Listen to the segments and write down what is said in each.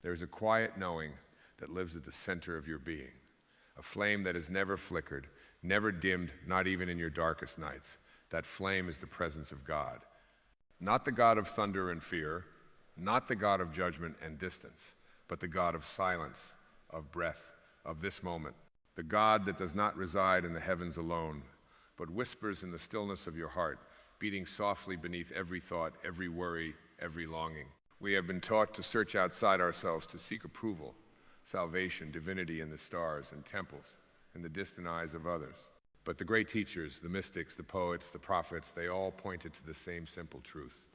There's a quiet knowing that lives at the center of your being, a flame that has never flickered, never dimmed, not even in your darkest nights. That flame is the presence of God. Not the God of thunder and fear, not the God of judgment and distance, but the God of silence, of breath, of this moment. The God that does not reside in the heavens alone, but whispers in the stillness of your heart, beating softly beneath every thought, every worry, every longing. We have been taught to search outside ourselves to seek approval, salvation, divinity in the stars and temples, in the distant eyes of others. But the great teachers, the mystics, the poets, the prophets, they all pointed to the same simple truth.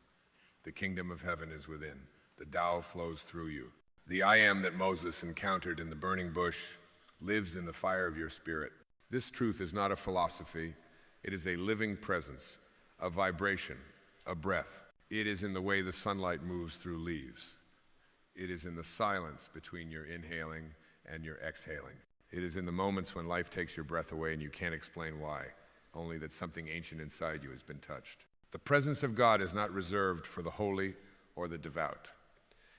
The kingdom of heaven is within. The Tao flows through you. The I am that Moses encountered in the burning bush lives in the fire of your spirit. This truth is not a philosophy. It is a living presence, a vibration, a breath. It is in the way the sunlight moves through leaves. It is in the silence between your inhaling and your exhaling. It is in the moments when life takes your breath away and you can't explain why, only that something ancient inside you has been touched. The presence of God is not reserved for the holy or the devout.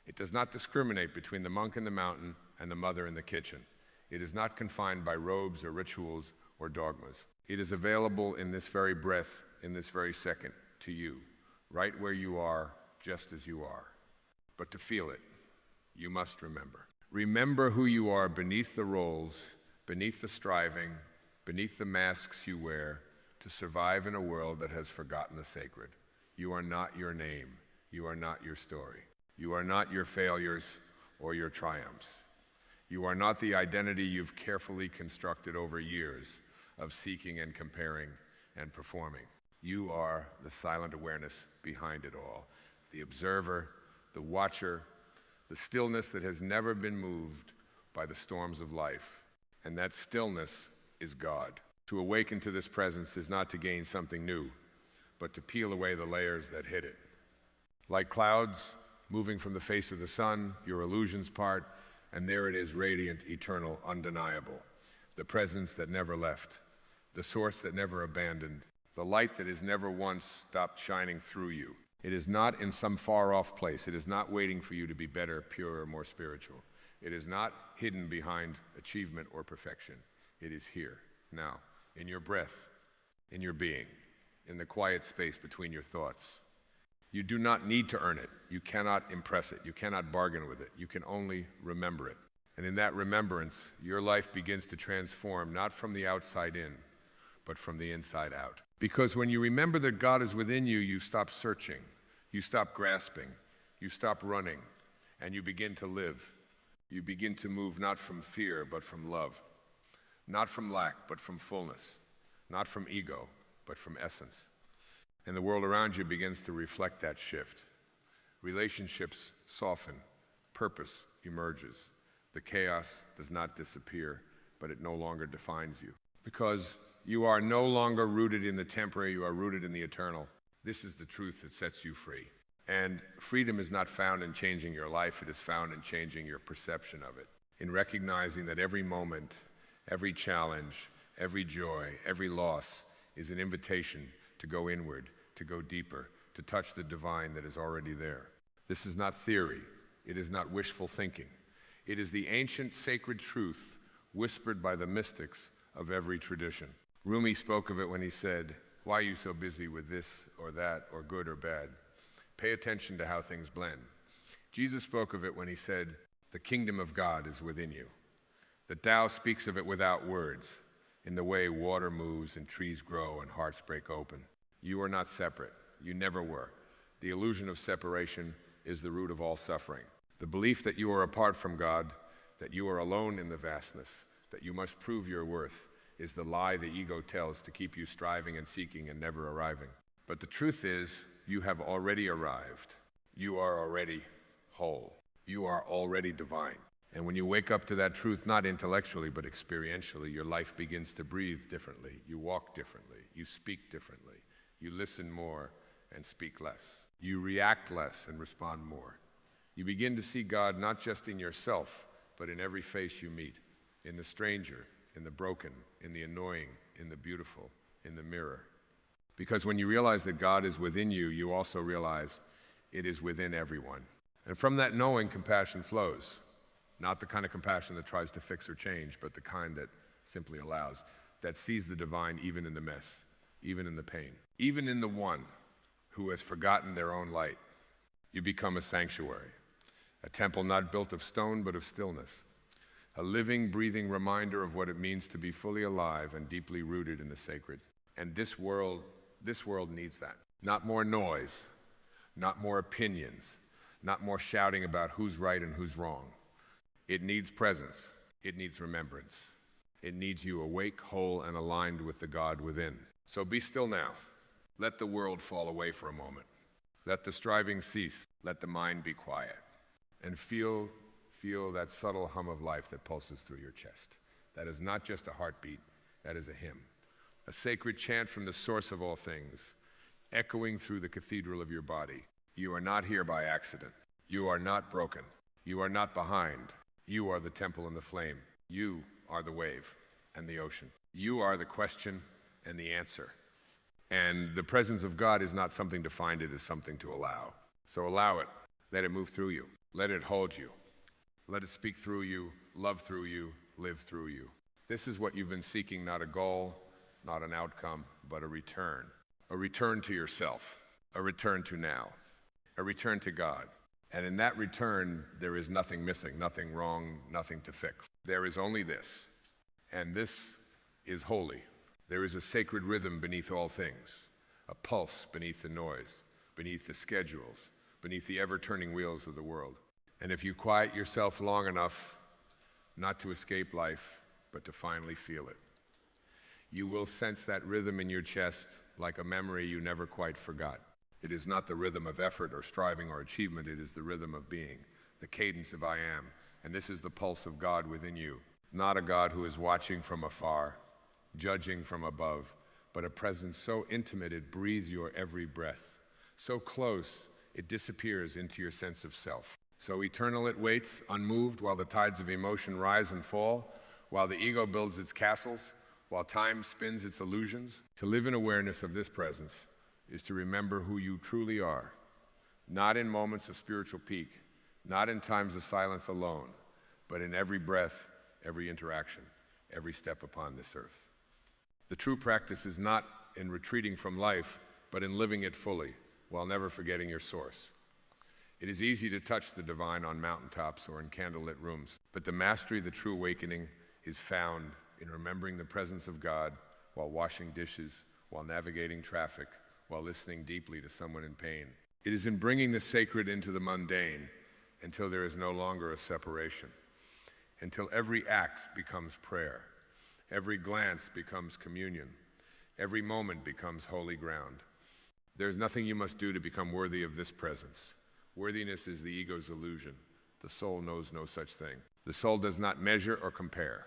It does not discriminate between the monk in the mountain and the mother in the kitchen. It is not confined by robes or rituals or dogmas. It is available in this very breath, in this very second, to you, right where you are, just as you are. But to feel it, you must remember. Remember who you are beneath the roles, beneath the striving, beneath the masks you wear to survive in a world that has forgotten the sacred. You are not your name. You are not your story. You are not your failures or your triumphs. You are not the identity you've carefully constructed over years of seeking and comparing and performing. You are the silent awareness behind it all, the observer, the watcher, the stillness that has never been moved by the storms of life. And that stillness is God. To awaken to this presence is not to gain something new, but to peel away the layers that hid it. Like clouds moving from the face of the sun, your illusions part, and there it is, radiant, eternal, undeniable. The presence that never left, the source that never abandoned, the light that has never once stopped shining through you. It is not in some far-off place. It is not waiting for you to be better, purer, more spiritual. It is not hidden behind achievement or perfection. It is here, now, in your breath, in your being, in the quiet space between your thoughts. You do not need to earn it. You cannot impress it. You cannot bargain with it. You can only remember it. And in that remembrance, your life begins to transform, not from the outside in, but from the inside out. Because when you remember that God is within you, you stop searching, you stop grasping, you stop running, and you begin to live. You begin to move not from fear, but from love. Not from lack, but from fullness. Not from ego, but from essence. And the world around you begins to reflect that shift. Relationships soften, purpose emerges. The chaos does not disappear, but it no longer defines you. Because you are no longer rooted in the temporary, you are rooted in the eternal. This is the truth that sets you free. And freedom is not found in changing your life, it is found in changing your perception of it. In recognizing that every moment, every challenge, every joy, every loss is an invitation to go inward, to go deeper, to touch the divine that is already there. This is not theory. It is not wishful thinking. It is the ancient sacred truth whispered by the mystics of every tradition. Rumi spoke of it when he said, "Why are you so busy with this or that or good or bad? Pay attention to how things blend." Jesus spoke of it when he said, "The kingdom of God is within you." The Tao speaks of it without words, in the way water moves and trees grow and hearts break open. You are not separate. You never were. The illusion of separation is the root of all suffering. The belief that you are apart from God, that you are alone in the vastness, that you must prove your worth, is the lie the ego tells to keep you striving and seeking and never arriving. But the truth is, you have already arrived. You are already whole. You are already divine. And when you wake up to that truth, not intellectually, but experientially, your life begins to breathe differently. You walk differently. You speak differently. You listen more and speak less. You react less and respond more. You begin to see God not just in yourself, but in every face you meet, in the stranger, in the broken, in the annoying, in the beautiful, in the mirror. Because when you realize that God is within you, you also realize it is within everyone. And from that knowing, compassion flows. Not the kind of compassion that tries to fix or change, but the kind that simply allows, that sees the divine even in the mess, even in the pain, even in the one who has forgotten their own light. You become a sanctuary, a temple not built of stone but of stillness, a living, breathing reminder of what it means to be fully alive and deeply rooted in the sacred. And this world needs that. Not more noise, not more opinions, not more shouting about who's right and who's wrong. It needs presence. It needs remembrance. It needs you awake, whole, and aligned with the God within. So be still now. Let the world fall away for a moment. Let the striving cease. Let the mind be quiet. And feel that subtle hum of life that pulses through your chest. That is not just a heartbeat, that is a hymn. A sacred chant from the source of all things, echoing through the cathedral of your body. You are not here by accident. You are not broken. You are not behind. You are the temple and the flame. You are the wave and the ocean. You are the question and the answer. And the presence of God is not something to find, it is something to allow. So allow it. Let it move through you. Let it hold you. Let it speak through you, love through you, live through you. This is what you've been seeking, not a goal, not an outcome, but a return. A return to yourself, a return to now, a return to God. And in that return, there is nothing missing, nothing wrong, nothing to fix. There is only this, and this is holy. There is a sacred rhythm beneath all things, a pulse beneath the noise, beneath the schedules, beneath the ever-turning wheels of the world. And if you quiet yourself long enough, not to escape life, but to finally feel it, you will sense that rhythm in your chest like a memory you never quite forgot. It is not the rhythm of effort or striving or achievement, it is the rhythm of being, the cadence of I am. And this is the pulse of God within you, not a God who is watching from afar, judging from above, but a presence so intimate it breathes your every breath, so close it disappears into your sense of self. So eternal it waits, unmoved, while the tides of emotion rise and fall, while the ego builds its castles, while time spins its illusions. To live in awareness of this presence is to remember who you truly are, not in moments of spiritual peak, not in times of silence alone, but in every breath, every interaction, every step upon this earth. The true practice is not in retreating from life, but in living it fully, while never forgetting your source. It is easy to touch the divine on mountaintops or in candlelit rooms, but the mastery of the true awakening is found in remembering the presence of God while washing dishes, while navigating traffic, while listening deeply to someone in pain. It is in bringing the sacred into the mundane until there is no longer a separation, until every act becomes prayer, every glance becomes communion, every moment becomes holy ground. There is nothing you must do to become worthy of this presence. Worthiness is the ego's illusion. The soul knows no such thing. The soul does not measure or compare.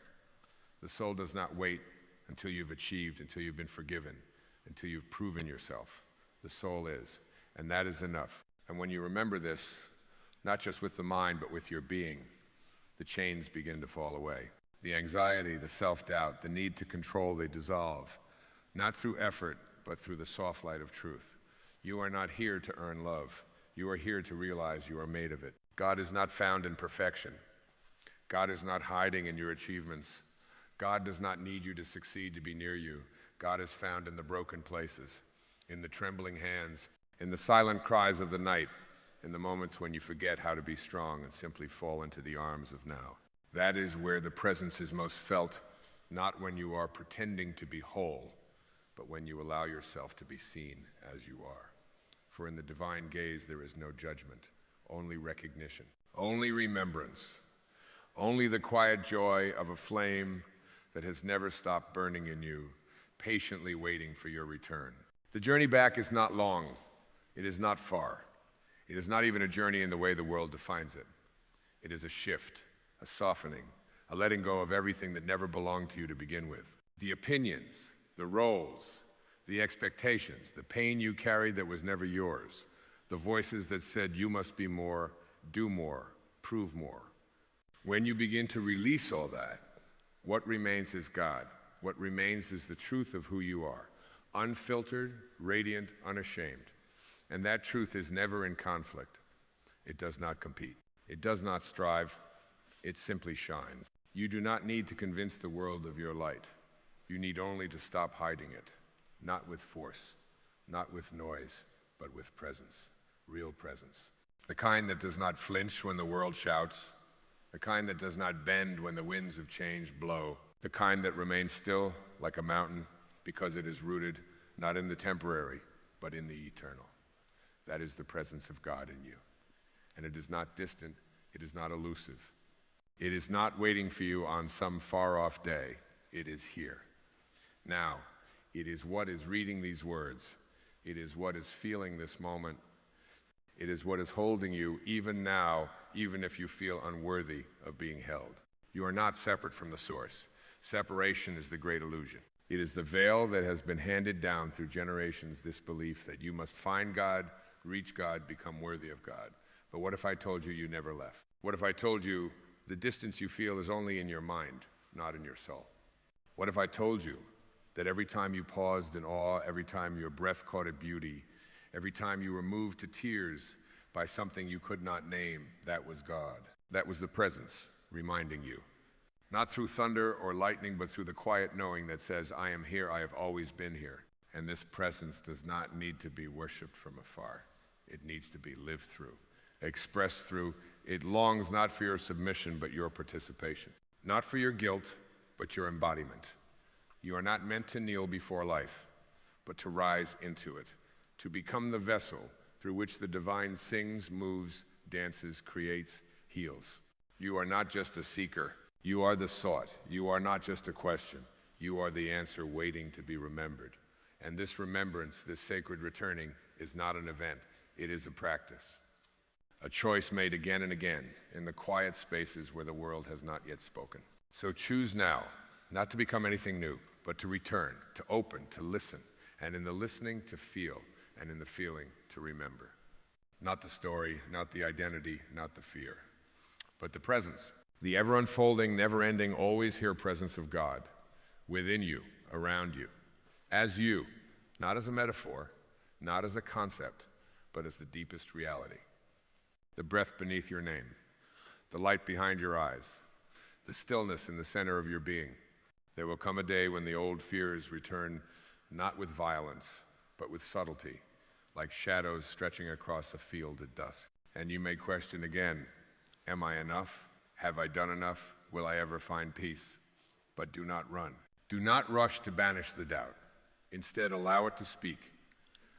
The soul does not wait until you've achieved, until you've been forgiven, until you've proven yourself. The soul is, and that is enough. And when you remember this, not just with the mind, but with your being, the chains begin to fall away. The anxiety, the self-doubt, the need to control, they dissolve, not through effort, but through the soft light of truth. You are not here to earn love. You are here to realize you are made of it. God is not found in perfection. God is not hiding in your achievements. God does not need you to succeed to be near you. God is found in the broken places, in the trembling hands, in the silent cries of the night, in the moments when you forget how to be strong and simply fall into the arms of now. That is where the presence is most felt, not when you are pretending to be whole, but when you allow yourself to be seen as you are. For in the divine gaze there is no judgment, only recognition, only remembrance, only the quiet joy of a flame that has never stopped burning in you, patiently waiting for your return. The journey back is not long. It is not far. It is not even a journey in the way the world defines it. It is a shift, a softening, a letting go of everything that never belonged to you to begin with. The opinions, the roles, the expectations, the pain you carried that was never yours, the voices that said you must be more, do more, prove more. When you begin to release all that, what remains is God. What remains is the truth of who you are, unfiltered, radiant, unashamed. And that truth is never in conflict. It does not compete. It does not strive. It simply shines. You do not need to convince the world of your light. You need only to stop hiding it, not with force, not with noise, but with presence, real presence. The kind that does not flinch when the world shouts, the kind that does not bend when the winds of change blow, the kind that remains still like a mountain because it is rooted not in the temporary, but in the eternal. That is the presence of God in you. And it is not distant, it is not elusive. It is not waiting for you on some far-off day. It is here. Now, it is what is reading these words. It is what is feeling this moment. It is what is holding you even now, even if you feel unworthy of being held. You are not separate from the source. Separation is the great illusion. It is the veil that has been handed down through generations, this belief that you must find God, reach God, become worthy of God. But what if I told you you never left? What if I told you the distance you feel is only in your mind, not in your soul? What if I told you that every time you paused in awe, every time your breath caught a beauty, every time you were moved to tears by something you could not name, that was God? That was the presence reminding you. Not through thunder or lightning, but through the quiet knowing that says, I am here, I have always been here. And this presence does not need to be worshipped from afar. It needs to be lived through, expressed through. It longs not for your submission, but your participation. Not for your guilt, but your embodiment. You are not meant to kneel before life, but to rise into it, to become the vessel through which the divine sings, moves, dances, creates, heals. You are not just a seeker. You are the sought. You are not just a question. You are the answer waiting to be remembered. And this remembrance, this sacred returning, is not an event. It is a practice. A choice made again and again in the quiet spaces where the world has not yet spoken. So choose now, not to become anything new, but to return, to open, to listen, and in the listening to feel, and in the feeling to remember. Not the story, not the identity, not the fear, but the presence. The ever-unfolding, never-ending, always here presence of God within you, around you, as you, not as a metaphor, not as a concept, but as the deepest reality. The breath beneath your name, the light behind your eyes, the stillness in the center of your being. There will come a day when the old fears return not with violence, but with subtlety, like shadows stretching across a field at dusk. And you may question again, am I enough? Have I done enough? Will I ever find peace? But do not run. Do not rush to banish the doubt. Instead, allow it to speak.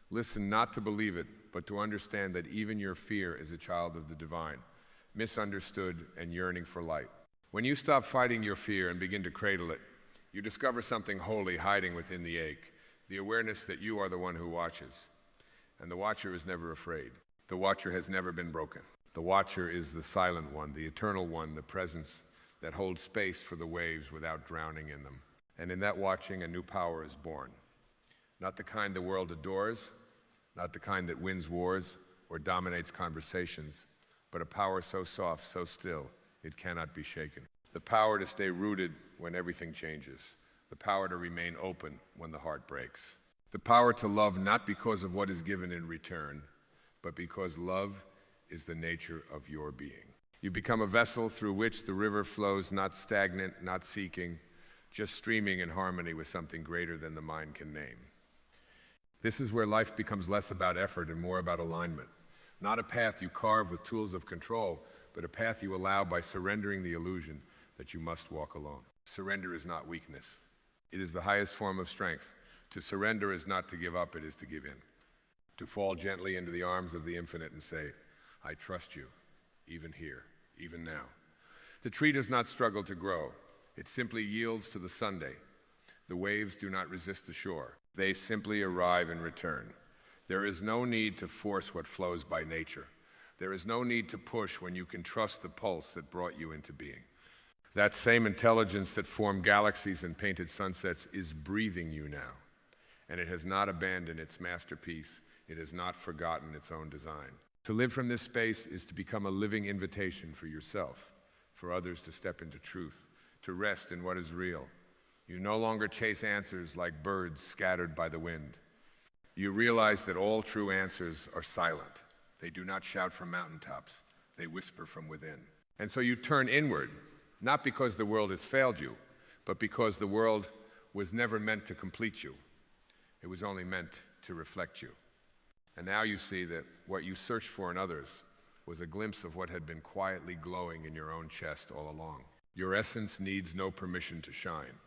Listen not to believe it, but to understand that even your fear is a child of the divine, misunderstood and yearning for light. When you stop fighting your fear and begin to cradle it, you discover something holy hiding within the ache, the awareness that you are the one who watches. And the watcher is never afraid. The watcher has never been broken. The watcher is the silent one, the eternal one, the presence that holds space for the waves without drowning in them. And in that watching, a new power is born. Not the kind the world adores, not the kind that wins wars or dominates conversations, but a power so soft, so still, it cannot be shaken. The power to stay rooted when everything changes. The power to remain open when the heart breaks. The power to love not because of what is given in return, but because love is the nature of your being. You become a vessel through which the river flows, not stagnant, not seeking, just streaming in harmony with something greater than the mind can name. This is where life becomes less about effort and more about alignment. Not a path you carve with tools of control, but a path you allow by surrendering the illusion that you must walk alone. Surrender is not weakness. It is the highest form of strength. To surrender is not to give up, it is to give in. To fall gently into the arms of the infinite and say, I trust you, even here, even now. The tree does not struggle to grow. It simply yields to the Sunday. The waves do not resist the shore. They simply arrive and return. There is no need to force what flows by nature. There is no need to push when you can trust the pulse that brought you into being. That same intelligence that formed galaxies and painted sunsets is breathing you now. And it has not abandoned its masterpiece. It has not forgotten its own design. To live from this space is to become a living invitation for yourself, for others to step into truth, to rest in what is real. You no longer chase answers like birds scattered by the wind. You realize that all true answers are silent. They do not shout from mountaintops. They whisper from within. And so you turn inward, not because the world has failed you, but because the world was never meant to complete you. It was only meant to reflect you. And now you see that what you searched for in others was a glimpse of what had been quietly glowing in your own chest all along. Your essence needs no permission to shine.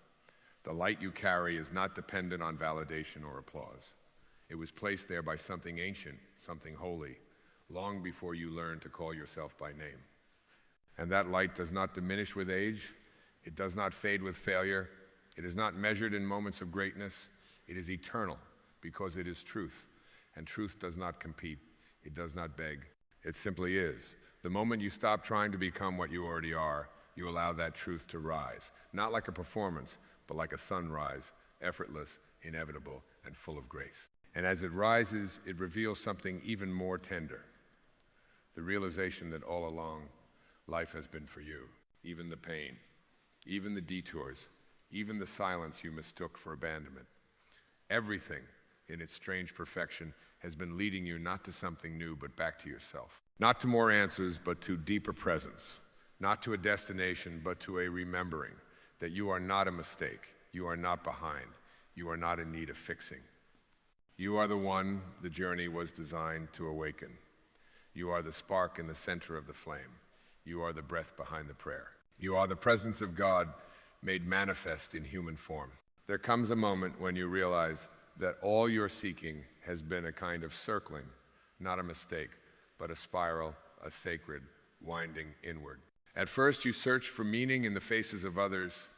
The light you carry is not dependent on validation or applause. It was placed there by something ancient, something holy, long before you learned to call yourself by name. And that light does not diminish with age. It does not fade with failure. It is not measured in moments of greatness. It is eternal because it is truth. And truth does not compete. It does not beg. It simply is. The moment you stop trying to become what you already are, you allow that truth to rise. Not like a performance, but like a sunrise, effortless, inevitable, and full of grace. And as it rises, it reveals something even more tender. The realization that all along, life has been for you. Even the pain, even the detours, even the silence you mistook for abandonment. Everything in its strange perfection has been leading you not to something new, but back to yourself. Not to more answers, but to deeper presence. Not to a destination, but to a remembering that you are not a mistake. You are not behind. You are not in need of fixing. You are the one the journey was designed to awaken. You are the spark in the center of the flame. You are the breath behind the prayer. You are the presence of God made manifest in human form. There comes a moment when you realize that all you're seeking has been a kind of circling, not a mistake, but a spiral, a sacred, winding inward. At first, you search for meaning in the faces of others,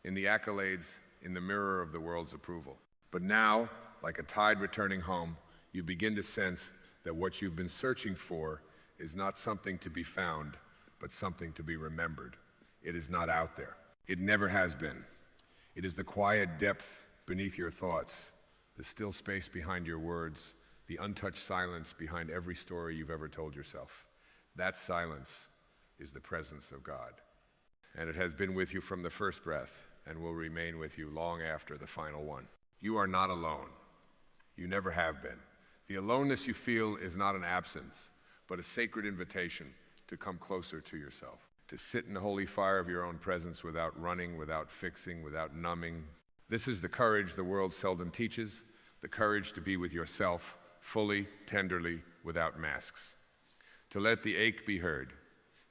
in the accolades, in the mirror of the world's approval. But now, like a tide returning home, you begin to sense that what you've been searching for is not something to be found, but something to be remembered. It is not out there. It never has been. It is the quiet depth beneath your thoughts, the still space behind your words, the untouched silence behind every story you've ever told yourself. That silence is the presence of God. And it has been with you from the first breath and will remain with you long after the final one. You are not alone. You never have been. The aloneness you feel is not an absence, but a sacred invitation to come closer to yourself, to sit in the holy fire of your own presence without running, without fixing, without numbing. This is the courage the world seldom teaches, the courage to be with yourself fully, tenderly, without masks. To let the ache be heard,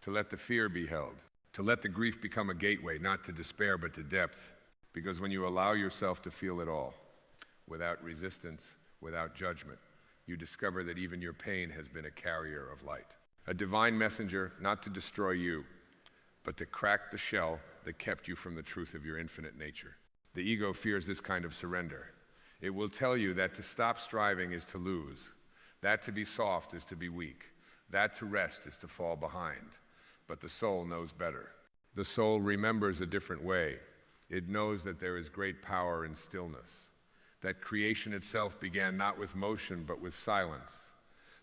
to let the fear be held, to let the grief become a gateway, not to despair, but to depth. Because when you allow yourself to feel it all, without resistance, without judgment, you discover that even your pain has been a carrier of light. A divine messenger, not to destroy you, but to crack the shell that kept you from the truth of your infinite nature. The ego fears this kind of surrender. It will tell you that to stop striving is to lose, that to be soft is to be weak, that to rest is to fall behind. But the soul knows better. The soul remembers a different way. It knows that there is great power in stillness, that creation itself began not with motion but with silence,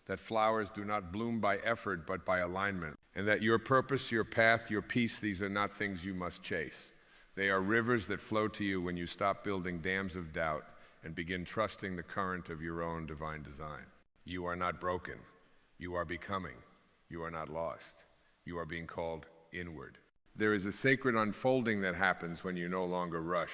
that flowers do not bloom by effort but by alignment, and that your purpose, your path, your peace, these are not things you must chase. They are rivers that flow to you when you stop building dams of doubt and begin trusting the current of your own divine design. You are not broken. You are becoming. You are not lost. You are being called inward. There is a sacred unfolding that happens when you no longer rush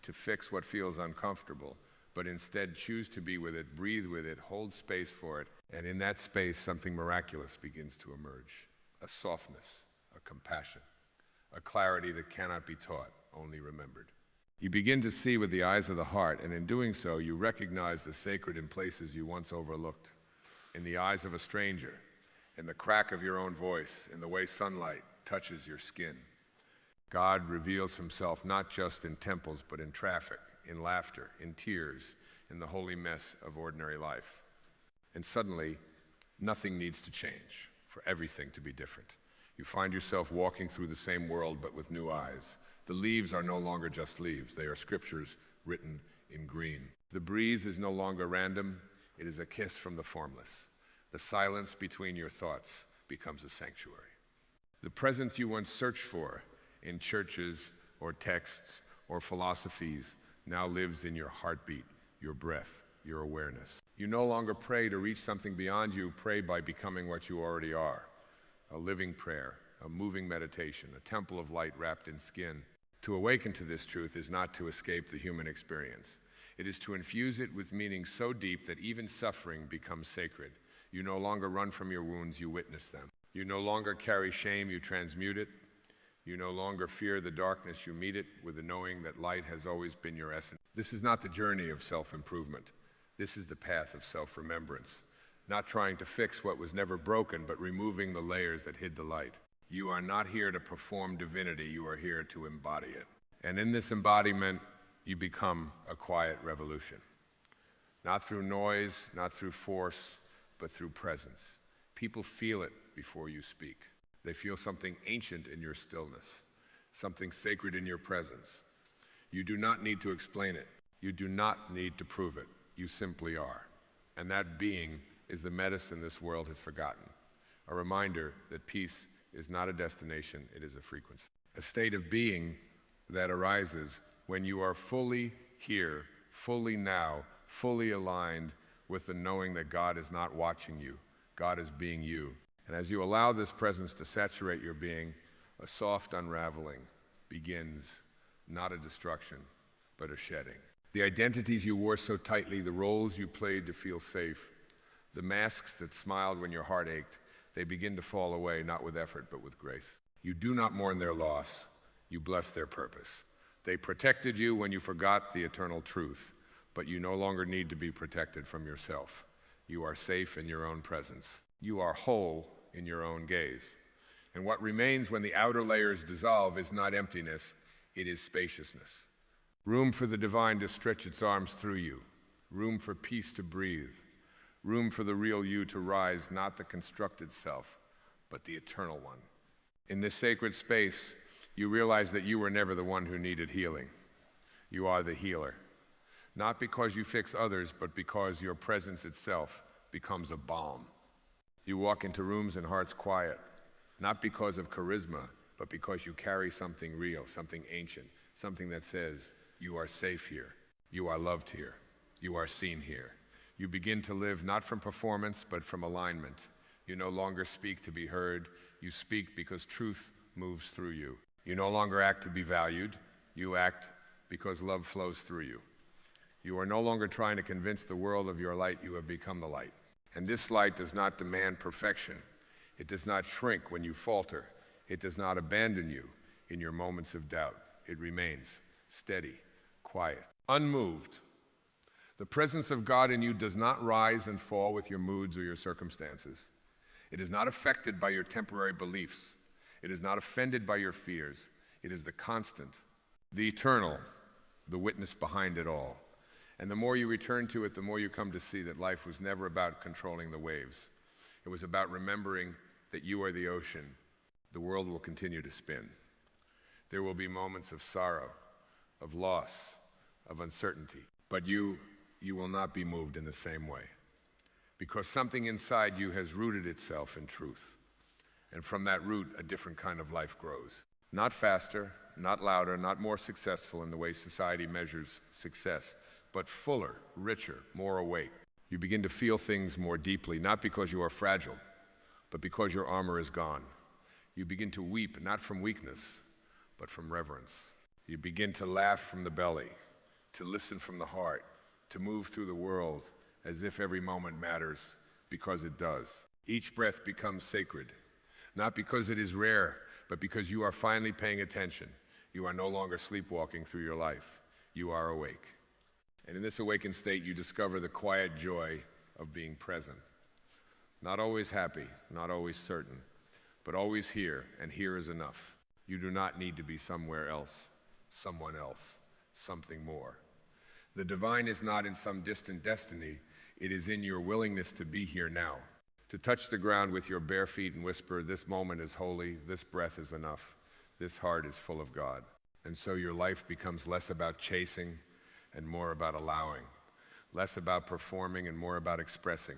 to fix what feels uncomfortable, but instead choose to be with it, breathe with it, hold space for it, and in that space something miraculous begins to emerge. A softness, a compassion, a clarity that cannot be taught, only remembered. You begin to see with the eyes of the heart, and in doing so, you recognize the sacred in places you once overlooked. In the eyes of a stranger, in the crack of your own voice, in the way sunlight touches your skin. God reveals himself not just in temples, but in traffic, in laughter, in tears, in the holy mess of ordinary life. And suddenly, nothing needs to change for everything to be different. You find yourself walking through the same world, but with new eyes. The leaves are no longer just leaves. They are scriptures written in green. The breeze is no longer random. It is a kiss from the formless. The silence between your thoughts becomes a sanctuary. The presence you once searched for in churches or texts or philosophies now lives in your heartbeat, your breath, your awareness. You no longer pray to reach something beyond you. Pray by becoming what you already are. A living prayer, a moving meditation, a temple of light wrapped in skin. To awaken to this truth is not to escape the human experience. It is to infuse it with meaning so deep that even suffering becomes sacred. You no longer run from your wounds, you witness them. You no longer carry shame, you transmute it. You no longer fear the darkness, you meet it with the knowing that light has always been your essence. This is not the journey of self-improvement. This is the path of self-remembrance. Not trying to fix what was never broken, but removing the layers that hid the light. You are not here to perform divinity, you are here to embody it. And in this embodiment, you become a quiet revolution. Not through noise, not through force, but through presence. People feel it before you speak. They feel something ancient in your stillness, something sacred in your presence. You do not need to explain it. You do not need to prove it. You simply are. And that being is the medicine this world has forgotten. A reminder that peace is not a destination, it is a frequency. A state of being that arises when you are fully here, fully now, fully aligned with the knowing that God is not watching you. God is being you. And as you allow this presence to saturate your being, a soft unraveling begins, not a destruction, but a shedding. The identities you wore so tightly, the roles you played to feel safe, the masks that smiled when your heart ached, they begin to fall away, not with effort, but with grace. You do not mourn their loss, you bless their purpose. They protected you when you forgot the eternal truth, but you no longer need to be protected from yourself. You are safe in your own presence. You are whole in your own gaze. And what remains when the outer layers dissolve is not emptiness, it is spaciousness. Room for the divine to stretch its arms through you. Room for peace to breathe. Room for the real you to rise, not the constructed self, but the eternal one. In this sacred space, you realize that you were never the one who needed healing. You are the healer. Not because you fix others, but because your presence itself becomes a balm. You walk into rooms and hearts quiet, not because of charisma, but because you carry something real, something ancient, something that says, you are safe here, you are loved here, you are seen here. You begin to live not from performance, but from alignment. You no longer speak to be heard, you speak because truth moves through you. You no longer act to be valued, you act because love flows through you. You are no longer trying to convince the world of your light, you have become the light. And this light does not demand perfection. It does not shrink when you falter. It does not abandon you in your moments of doubt. It remains steady, quiet, unmoved. The presence of God in you does not rise and fall with your moods or your circumstances. It is not affected by your temporary beliefs. It is not offended by your fears. It is the constant, the eternal, the witness behind it all. And the more you return to it, the more you come to see that life was never about controlling the waves. It was about remembering that you are the ocean. The world will continue to spin. There will be moments of sorrow, of loss, of uncertainty. But you will not be moved in the same way. Because something inside you has rooted itself in truth. And from that root, a different kind of life grows. Not faster, not louder, not more successful in the way society measures success, but fuller, richer, more awake. You begin to feel things more deeply, not because you are fragile, but because your armor is gone. You begin to weep, not from weakness, but from reverence. You begin to laugh from the belly, to listen from the heart, to move through the world as if every moment matters, because it does. Each breath becomes sacred, not because it is rare, but because you are finally paying attention. You are no longer sleepwalking through your life. You are awake. And in this awakened state, you discover the quiet joy of being present. Not always happy, not always certain, but always here, and here is enough. You do not need to be somewhere else, someone else, something more. The divine is not in some distant destiny, it is in your willingness to be here now, to touch the ground with your bare feet and whisper, this moment is holy, this breath is enough, this heart is full of God. And so your life becomes less about chasing and more about allowing, less about performing and more about expressing.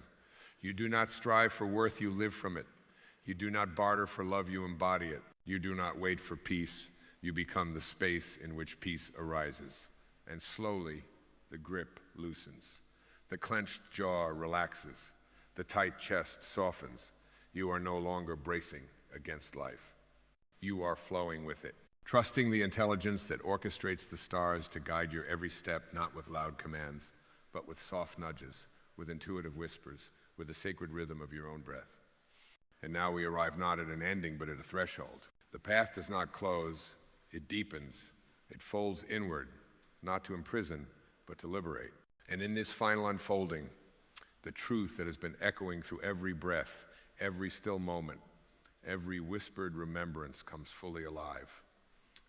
You do not strive for worth, you live from it. You do not barter for love, you embody it. You do not wait for peace, you become the space in which peace arises. And slowly, the grip loosens. The clenched jaw relaxes. The tight chest softens. You are no longer bracing against life. You are flowing with it, trusting the intelligence that orchestrates the stars to guide your every step, not with loud commands, but with soft nudges, with intuitive whispers, with the sacred rhythm of your own breath. And now we arrive not at an ending, but at a threshold. The path does not close, it deepens, it folds inward, not to imprison, but to liberate. And in this final unfolding, the truth that has been echoing through every breath, every still moment, every whispered remembrance comes fully alive.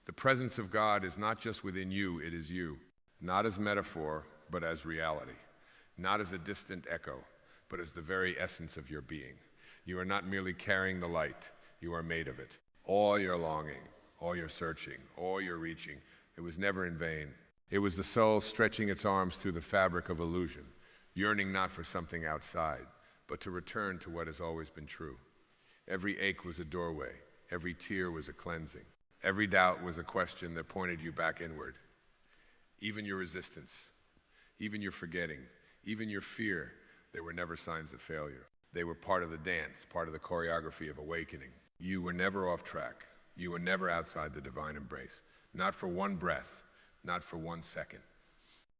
The presence of God is not just within you, it is you, not as metaphor, but as reality, not as a distant echo, but as the very essence of your being. You are not merely carrying the light, you are made of it. All your longing, all your searching, all your reaching, it was never in vain. It was the soul stretching its arms through the fabric of illusion, yearning not for something outside, but to return to what has always been true. Every ache was a doorway, every tear was a cleansing, every doubt was a question that pointed you back inward. Even your resistance, even your forgetting, even your fear, they were never signs of failure. They were part of the dance, part of the choreography of awakening. You were never off track. You were never outside the divine embrace. Not for one breath, not for 1 second.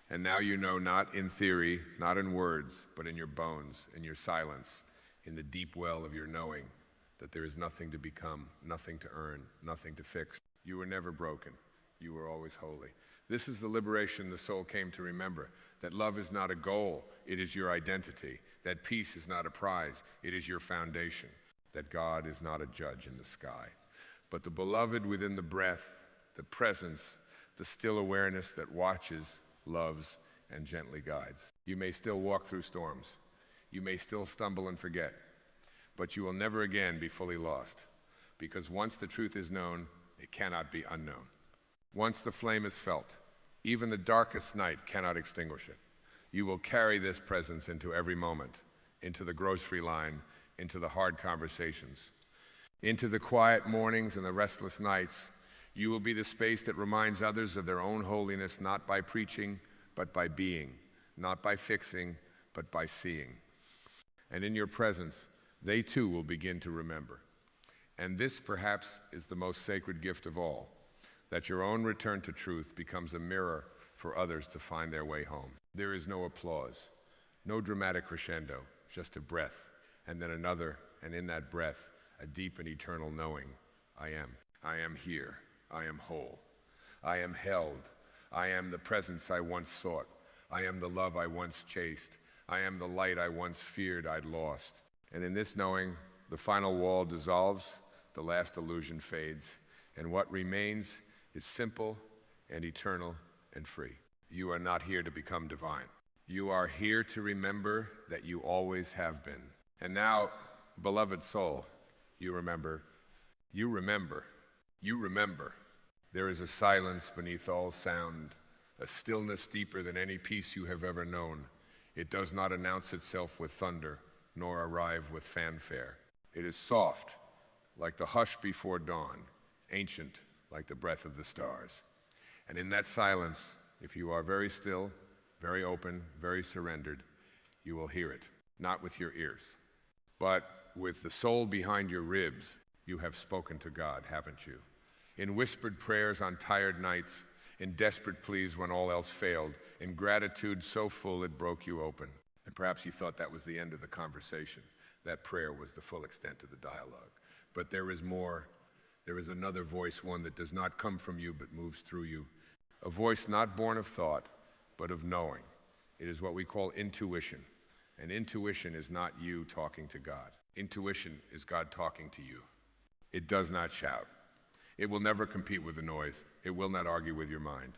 And now you know, not in theory, not in words, but in your bones, in your silence, in the deep well of your knowing, that there is nothing to become, nothing to earn, nothing to fix. You were never broken. You were always holy. This is the liberation the soul came to remember, that love is not a goal, it is your identity, that peace is not a prize, it is your foundation, that God is not a judge in the sky, but the beloved within the breath, the presence, the still awareness that watches, loves, and gently guides. You may still walk through storms. You may still stumble and forget, but you will never again be fully lost, because once the truth is known, it cannot be unknown. Once the flame is felt, even the darkest night cannot extinguish it. You will carry this presence into every moment, into the grocery line, into the hard conversations, into the quiet mornings and the restless nights. You will be the space that reminds others of their own holiness, not by preaching, but by being, not by fixing, but by seeing. And in your presence, they too will begin to remember. And this perhaps is the most sacred gift of all, that your own return to truth becomes a mirror for others to find their way home. There is no applause, no dramatic crescendo, just a breath, and then another, and in that breath, a deep and eternal knowing. I am here. I am whole. I am held. I am the presence I once sought. I am the love I once chased. I am the light I once feared I'd lost. And in this knowing, the final wall dissolves, the last illusion fades, and what remains is simple and eternal and free. You are not here to become divine. You are here to remember that you always have been. And now, beloved soul, you remember. You remember. You remember. There is a silence beneath all sound, a stillness deeper than any peace you have ever known. It does not announce itself with thunder, nor arrive with fanfare. It is soft, like the hush before dawn, ancient, like the breath of the stars. And in that silence, if you are very still, very open, very surrendered, you will hear it, not with your ears, but with the soul behind your ribs. You have spoken to God, haven't you? In whispered prayers on tired nights, in desperate pleas when all else failed, in gratitude so full it broke you open. And perhaps you thought that was the end of the conversation. That prayer was the full extent of the dialogue. But there is more. There is another voice, one that does not come from you but moves through you. A voice not born of thought, but of knowing. It is what we call intuition. And intuition is not you talking to God. Intuition is God talking to you. It does not shout. It will never compete with the noise. It will not argue with your mind.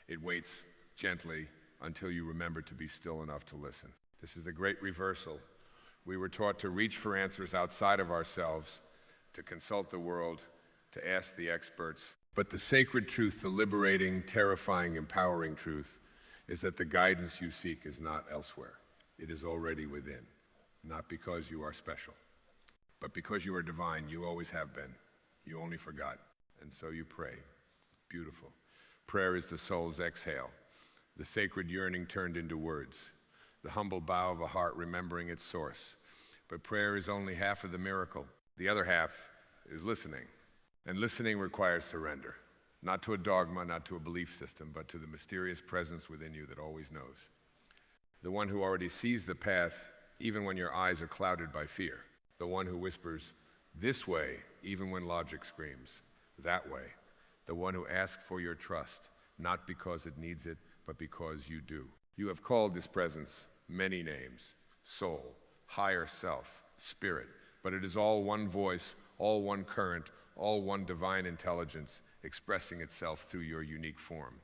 It waits gently until you remember to be still enough to listen. This is the great reversal. We were taught to reach for answers outside of ourselves, to consult the world, to ask the experts. But the sacred truth, the liberating, terrifying, empowering truth, is that the guidance you seek is not elsewhere. It is already within, not because you are special, but because you are divine. You always have been. You only forgot. And so you pray. Beautiful. Prayer is the soul's exhale, the sacred yearning turned into words, the humble bow of a heart remembering its source. But prayer is only half of the miracle. The other half is listening. And listening requires surrender, not to a dogma, not to a belief system, but to the mysterious presence within you that always knows. The one who already sees the path even when your eyes are clouded by fear. The one who whispers, this way, even when logic screams, that way. The one who asks for your trust, not because it needs it, but because you do. You have called this presence many names: soul, higher self, spirit, but it is all one voice, all one current, all one divine intelligence expressing itself through your unique form.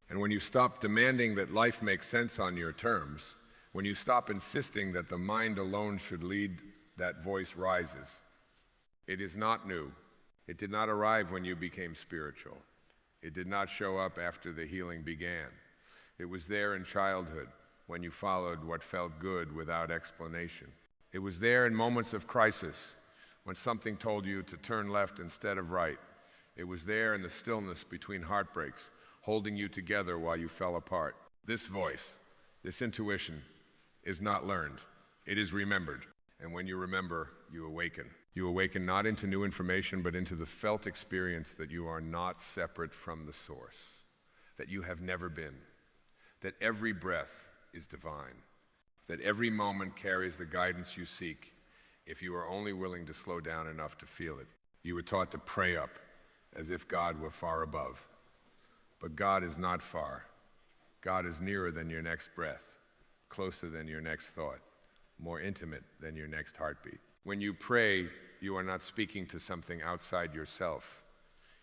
And when you stop demanding that life make sense on your terms, when you stop insisting that the mind alone should lead, that voice rises. It is not new. It did not arrive when you became spiritual. It did not show up after the healing began. It was there in childhood when you followed what felt good without explanation. It was there in moments of crisis when something told you to turn left instead of right. It was there in the stillness between heartbreaks, holding you together while you fell apart. This voice, this intuition, is not learned. It is remembered. And when you remember, you awaken. You awaken not into new information, but into the felt experience that you are not separate from the source, that you have never been, that every breath is divine, that every moment carries the guidance you seek if you are only willing to slow down enough to feel it. You were taught to pray up as if God were far above. But God is not far. God is nearer than your next breath, closer than your next thought, more intimate than your next heartbeat. When you pray, you are not speaking to something outside yourself.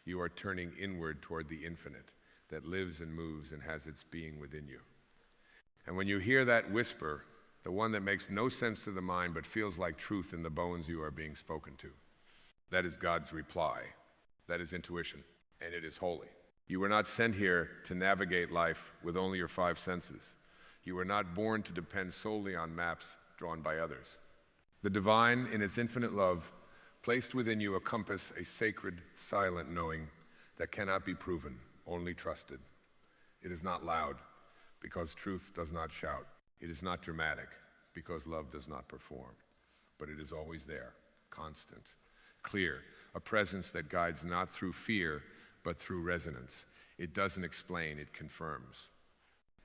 You are turning inward toward the infinite that lives and moves and has its being within you. And when you hear that whisper, the one that makes no sense to the mind but feels like truth in the bones you are being spoken to, that is God's reply. That is intuition, and it is holy. You were not sent here to navigate life with only your five senses. You were not born to depend solely on maps drawn by others. The divine, in its infinite love, placed within you a compass, a sacred, silent knowing that cannot be proven, only trusted. It is not loud, because truth does not shout. It is not dramatic, because love does not perform. But it is always there, constant, clear, a presence that guides not through fear, but through resonance. It doesn't explain, it confirms.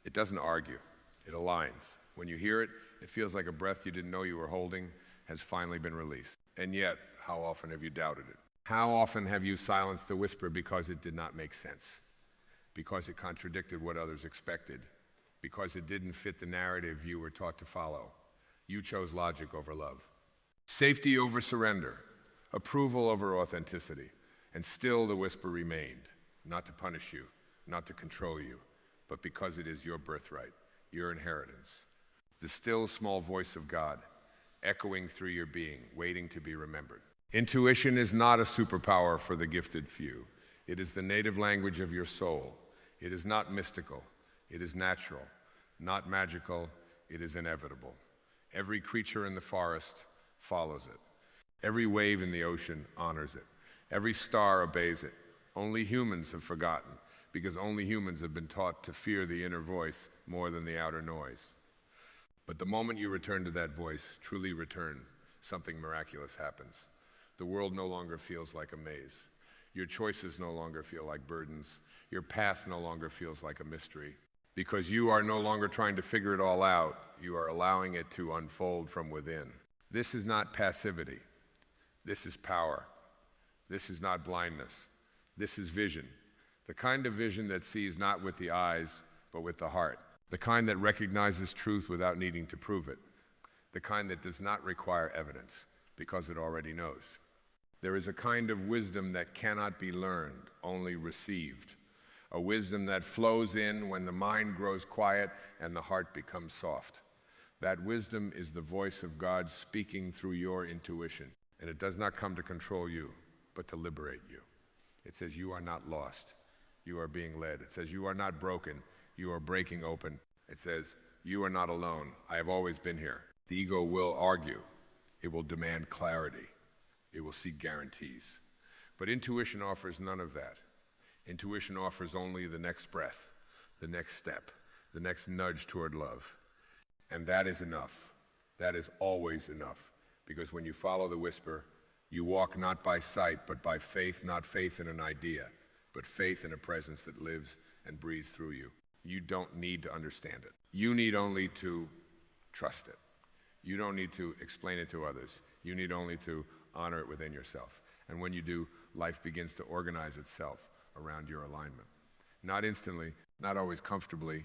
It doesn't argue, it aligns. When you hear it, it feels like a breath you didn't know you were holding has finally been released. And yet, how often have you doubted it? How often have you silenced the whisper because it did not make sense? Because it contradicted what others expected? Because it didn't fit the narrative you were taught to follow? You chose logic over love. Safety over surrender. Approval over authenticity. And still the whisper remained, not to punish you, not to control you, but because it is your birthright, your inheritance. The still small voice of God, echoing through your being, waiting to be remembered. Intuition is not a superpower for the gifted few. It is the native language of your soul. It is not mystical. It is natural. Not magical. It is inevitable. Every creature in the forest follows it. Every wave in the ocean honors it. Every star obeys it. Only humans have forgotten, because only humans have been taught to fear the inner voice more than the outer noise. But the moment you return to that voice, truly return, something miraculous happens. The world no longer feels like a maze. Your choices no longer feel like burdens. Your path no longer feels like a mystery. Because you are no longer trying to figure it all out, you are allowing it to unfold from within. This is not passivity. This is power. This is not blindness. This is vision. The kind of vision that sees not with the eyes, but with the heart. The kind that recognizes truth without needing to prove it. The kind that does not require evidence, because it already knows. There is a kind of wisdom that cannot be learned, only received. A wisdom that flows in when the mind grows quiet and the heart becomes soft. That wisdom is the voice of God speaking through your intuition. And it does not come to control you, but to liberate you. It says you are not lost. You are being led. It says you are not broken. You are breaking open. It says you are not alone. I have always been here. The ego will argue. It will demand clarity. It will seek guarantees. But intuition offers none of that. Intuition offers only the next breath, the next step, the next nudge toward love. And that is enough. That is always enough. Because when you follow the whisper, you walk not by sight, but by faith, not faith in an idea, but faith in a presence that lives and breathes through you. You don't need to understand it. You need only to trust it. You don't need to explain it to others. You need only to honor it within yourself. And when you do, life begins to organize itself around your alignment. Not instantly, not always comfortably,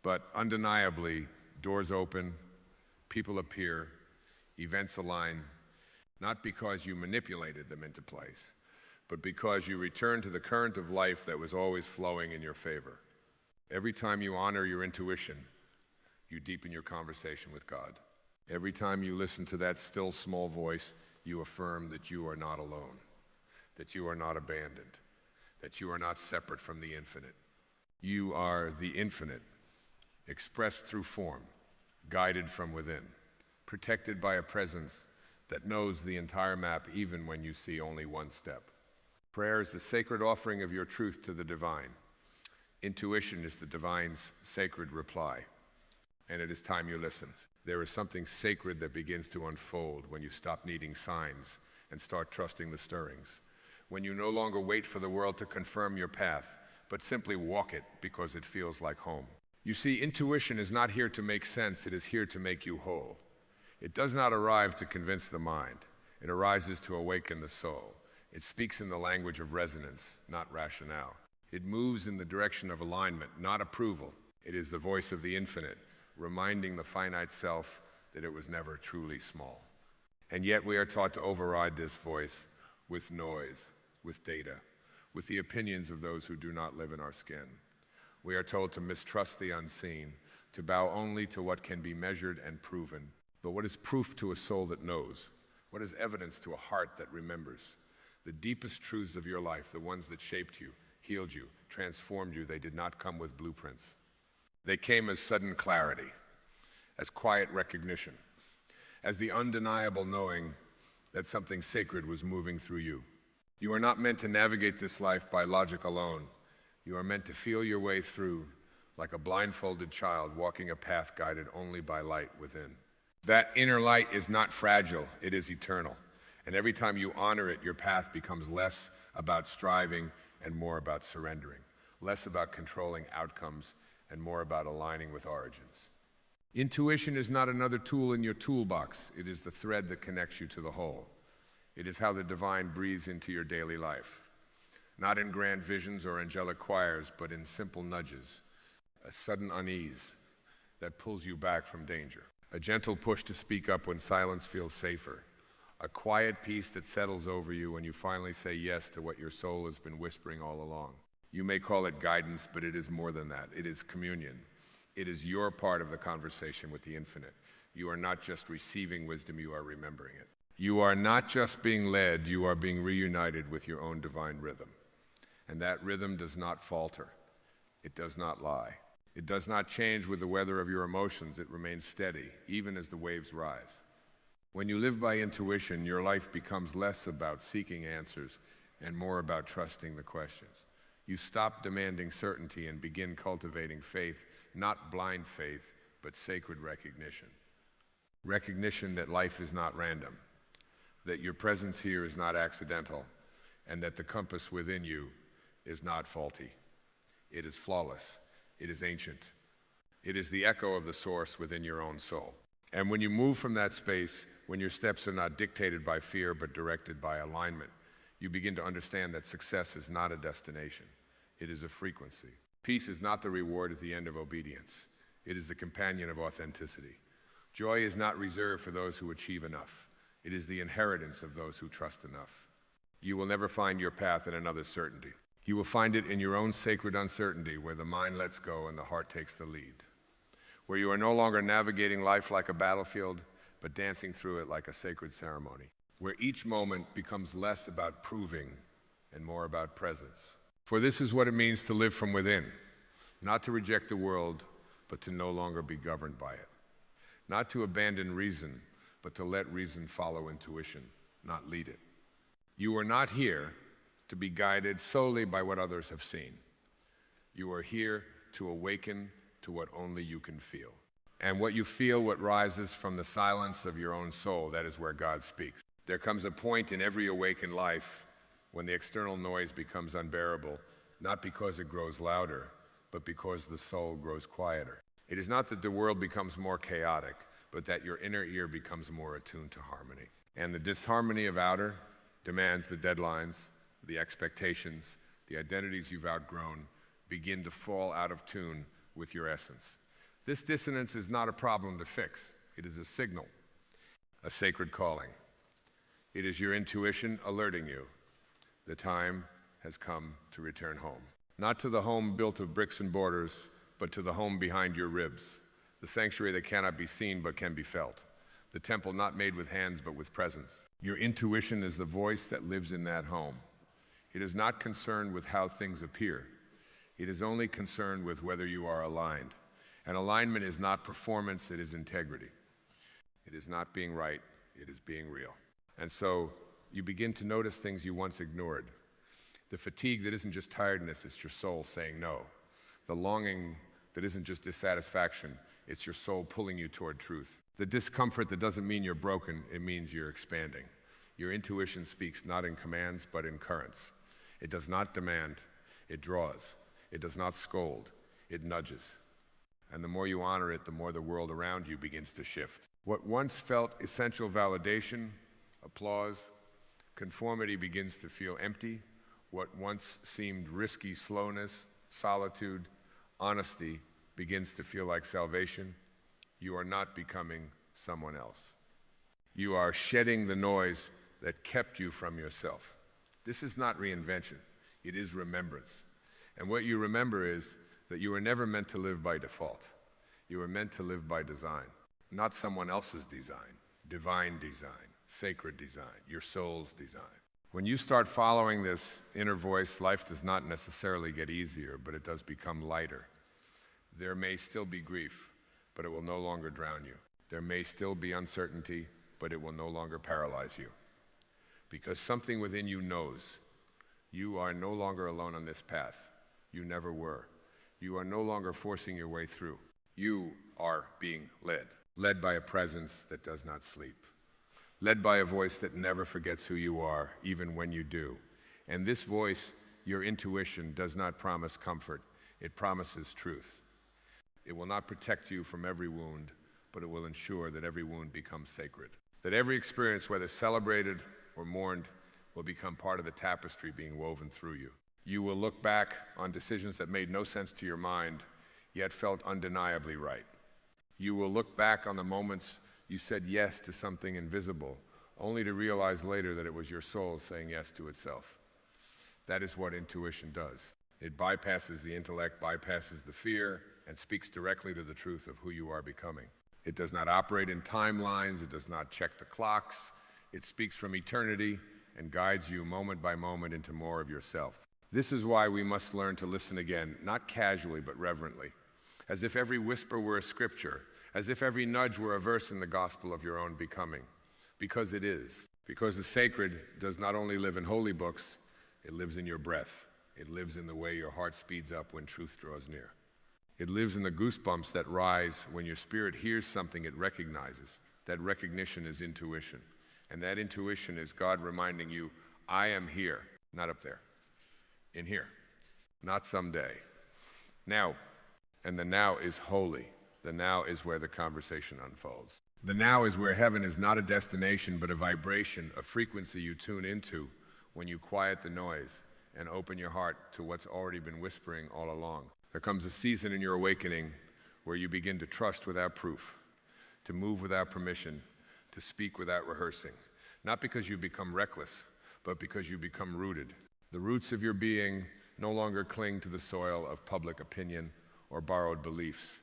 but undeniably, doors open, people appear, events align, not because you manipulated them into place, but because you return to the current of life that was always flowing in your favor. Every time you honor your intuition, you deepen your conversation with God. Every time you listen to that still small voice, you affirm that you are not alone, that you are not abandoned, that you are not separate from the infinite. You are the infinite, expressed through form, guided from within, protected by a presence that knows the entire map even when you see only one step. Prayer is the sacred offering of your truth to the divine. Intuition is the divine's sacred reply, and it is time you listen. There is something sacred that begins to unfold when you stop needing signs and start trusting the stirrings. When you no longer wait for the world to confirm your path, but simply walk it because it feels like home. You see, intuition is not here to make sense, it is here to make you whole. It does not arrive to convince the mind. It arises to awaken the soul. It speaks in the language of resonance, not rationale. It moves in the direction of alignment, not approval. It is the voice of the infinite, reminding the finite self that it was never truly small. And yet we are taught to override this voice with noise, with data, with the opinions of those who do not live in our skin. We are told to mistrust the unseen, to bow only to what can be measured and proven. But what is proof to a soul that knows? What is evidence to a heart that remembers? The deepest truths of your life, the ones that shaped you, healed you, transformed you, they did not come with blueprints. They came as sudden clarity, as quiet recognition, as the undeniable knowing that something sacred was moving through you. You are not meant to navigate this life by logic alone. You are meant to feel your way through like a blindfolded child walking a path guided only by light within. That inner light is not fragile, it is eternal. And every time you honor it, your path becomes less about striving and more about surrendering, less about controlling outcomes and more about aligning with origins. Intuition is not another tool in your toolbox. It is the thread that connects you to the whole. It is how the divine breathes into your daily life. Not in grand visions or angelic choirs, but in simple nudges, a sudden unease that pulls you back from danger, a gentle push to speak up when silence feels safer, a quiet peace that settles over you when you finally say yes to what your soul has been whispering all along. You may call it guidance, but it is more than that. It is communion. It is your part of the conversation with the infinite. You are not just receiving wisdom, you are remembering it. You are not just being led, you are being reunited with your own divine rhythm. And that rhythm does not falter. It does not lie. It does not change with the weather of your emotions. It remains steady, even as the waves rise. When you live by intuition, your life becomes less about seeking answers and more about trusting the questions. You stop demanding certainty and begin cultivating faith, not blind faith, but sacred recognition. Recognition that life is not random, that your presence here is not accidental, and that the compass within you is not faulty. It is flawless. It is ancient. It is the echo of the source within your own soul. And when you move from that space, when your steps are not dictated by fear but directed by alignment, you begin to understand that success is not a destination. It is a frequency. Peace is not the reward at the end of obedience. It is the companion of authenticity. Joy is not reserved for those who achieve enough. It is the inheritance of those who trust enough. You will never find your path in another certainty. You will find it in your own sacred uncertainty, where the mind lets go and the heart takes the lead, where you are no longer navigating life like a battlefield, but dancing through it like a sacred ceremony, where each moment becomes less about proving and more about presence. For this is what it means to live from within, not to reject the world, but to no longer be governed by it, not to abandon reason, but to let reason follow intuition, not lead it. You are not here to be guided solely by what others have seen. You are here to awaken to what only you can feel. And what you feel, what rises from the silence of your own soul, that is where God speaks. There comes a point in every awakened life when the external noise becomes unbearable, not because it grows louder, but because the soul grows quieter. It is not that the world becomes more chaotic, but that your inner ear becomes more attuned to harmony. And the disharmony of outer demands, the deadlines, the expectations, the identities you've outgrown begin to fall out of tune with your essence. This dissonance is not a problem to fix. It is a signal, a sacred calling. It is your intuition alerting you. The time has come to return home. Not to the home built of bricks and borders, but to the home behind your ribs, the sanctuary that cannot be seen but can be felt, the temple not made with hands but with presence. Your intuition is the voice that lives in that home. It is not concerned with how things appear. It is only concerned with whether you are aligned. And alignment is not performance, it is integrity. It is not being right, it is being real. And so you begin to notice things you once ignored. The fatigue that isn't just tiredness, it's your soul saying no. The longing that isn't just dissatisfaction, it's your soul pulling you toward truth. The discomfort that doesn't mean you're broken, it means you're expanding. Your intuition speaks not in commands, but in currents. It does not demand, it draws. It does not scold, it nudges. And the more you honor it, the more the world around you begins to shift. What once felt essential validation, applause, conformity begins to feel empty. What once seemed risky slowness, solitude, honesty begins to feel like salvation. You are not becoming someone else. You are shedding the noise that kept you from yourself. This is not reinvention, it is remembrance. And what you remember is that you were never meant to live by default. You were meant to live by design, not someone else's design, divine design, sacred design, your soul's design. When you start following this inner voice, life does not necessarily get easier, but it does become lighter. There may still be grief, but it will no longer drown you. There may still be uncertainty, but it will no longer paralyze you. Because something within you knows you are no longer alone on this path. You never were. You are no longer forcing your way through. You are being led by a presence that does not sleep, led by a voice that never forgets who you are, even when you do. And this voice, your intuition, does not promise comfort. It promises truth. It will not protect you from every wound, but it will ensure that every wound becomes sacred. That every experience, whether celebrated or mourned, will become part of the tapestry being woven through you. You will look back on decisions that made no sense to your mind, yet felt undeniably right. You will look back on the moments you said yes to something invisible, only to realize later that it was your soul saying yes to itself. That is what intuition does. It bypasses the intellect, bypasses the fear, and speaks directly to the truth of who you are becoming. It does not operate in timelines, it does not check the clocks. It speaks from eternity and guides you moment by moment into more of yourself. This is why we must learn to listen again, not casually but reverently, as if every whisper were a scripture, as if every nudge were a verse in the gospel of your own becoming. Because it is. Because the sacred does not only live in holy books, it lives in your breath. It lives in the way your heart speeds up when truth draws near. It lives in the goosebumps that rise when your spirit hears something it recognizes. That recognition is intuition. And that intuition is God reminding you, I am here, not up there. In here, not someday. Now. And the now is holy. The now is where the conversation unfolds. The now is where heaven is not a destination, but a vibration, a frequency you tune into when you quiet the noise and open your heart to what's already been whispering all along. There comes a season in your awakening where you begin to trust without proof, to move without permission, to speak without rehearsing. Not because you become reckless, but because you become rooted. The roots of your being no longer cling to the soil of public opinion or borrowed beliefs.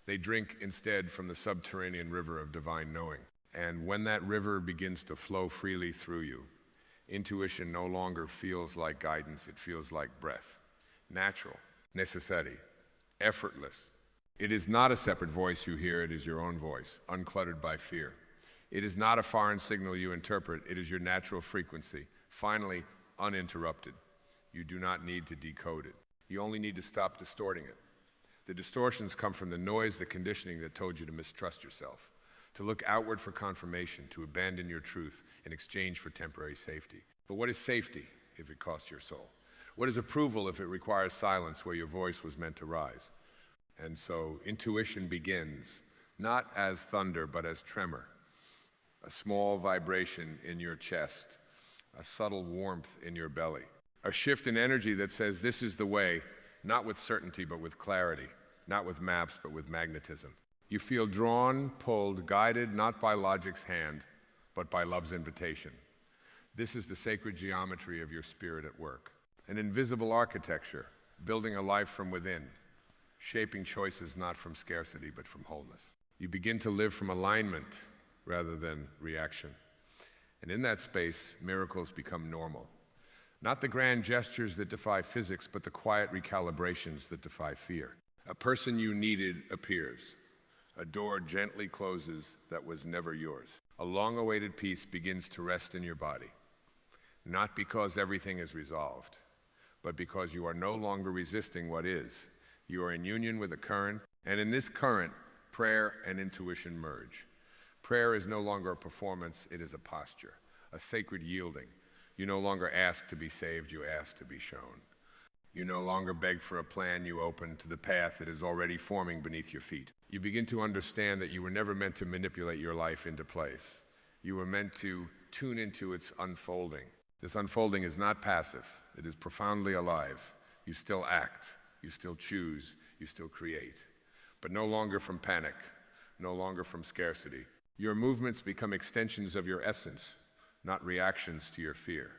They drink instead from the subterranean river of divine knowing. And when that river begins to flow freely through you, intuition no longer feels like guidance, it feels like breath. Natural, necessary, effortless. It is not a separate voice you hear, it is your own voice, uncluttered by fear. It is not a foreign signal you interpret, it is your natural frequency, finally uninterrupted. You do not need to decode it. You only need to stop distorting it. The distortions come from the noise, the conditioning that told you to mistrust yourself, to look outward for confirmation, to abandon your truth in exchange for temporary safety. But what is safety if it costs your soul? What is approval if it requires silence where your voice was meant to rise? And so intuition begins, not as thunder, but as tremor, a small vibration in your chest, a subtle warmth in your belly, a shift in energy that says this is the way, not with certainty, but with clarity, not with maps, but with magnetism. You feel drawn, pulled, guided, not by logic's hand, but by love's invitation. This is the sacred geometry of your spirit at work. An invisible architecture, building a life from within, shaping choices not from scarcity, but from wholeness. You begin to live from alignment rather than reaction. And in that space, miracles become normal. Not the grand gestures that defy physics, but the quiet recalibrations that defy fear. A person you needed appears. A door gently closes that was never yours. A long-awaited peace begins to rest in your body. Not because everything is resolved, but because you are no longer resisting what is. You are in union with a current, and in this current, prayer and intuition merge. Prayer is no longer a performance, it is a posture, a sacred yielding. You no longer ask to be saved, you ask to be shown. You no longer beg for a plan, you open to the path that is already forming beneath your feet. You begin to understand that you were never meant to manipulate your life into place. You were meant to tune into its unfolding. This unfolding is not passive, it is profoundly alive. You still act, you still choose, you still create. But no longer from panic, no longer from scarcity. Your movements become extensions of your essence, not reactions to your fear.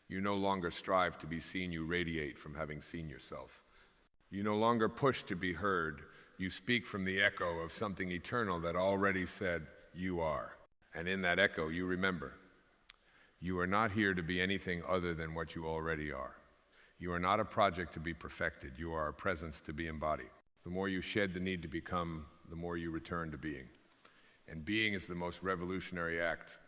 You no longer strive to be seen, you radiate from having seen yourself. You no longer push to be heard, you speak from the echo of something eternal that already said, you are. And in that echo, you remember, you are not here to be anything other than what you already are. You are not a project to be perfected, you are a presence to be embodied. The more you shed the need to become, the more you return to being. And being is the most revolutionary act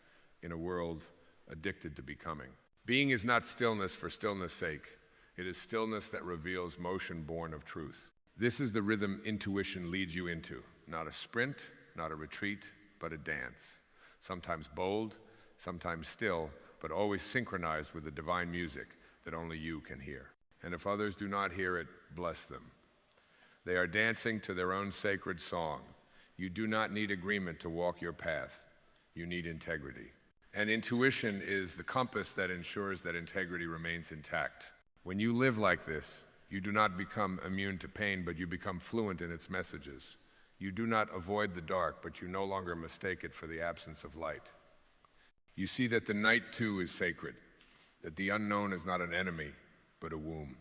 in a world addicted to becoming. Being is not stillness for stillness' sake. It is stillness that reveals motion born of truth. This is the rhythm intuition leads you into. Not a sprint, not a retreat, but a dance. Sometimes bold, sometimes still, but always synchronized with the divine music that only you can hear. And if others do not hear it, bless them. They are dancing to their own sacred song. You do not need agreement to walk your path. You need integrity. And intuition is the compass that ensures that integrity remains intact. When you live like this, you do not become immune to pain, but you become fluent in its messages. You do not avoid the dark, but you no longer mistake it for the absence of light. You see that the night too is sacred, that the unknown is not an enemy, but a womb.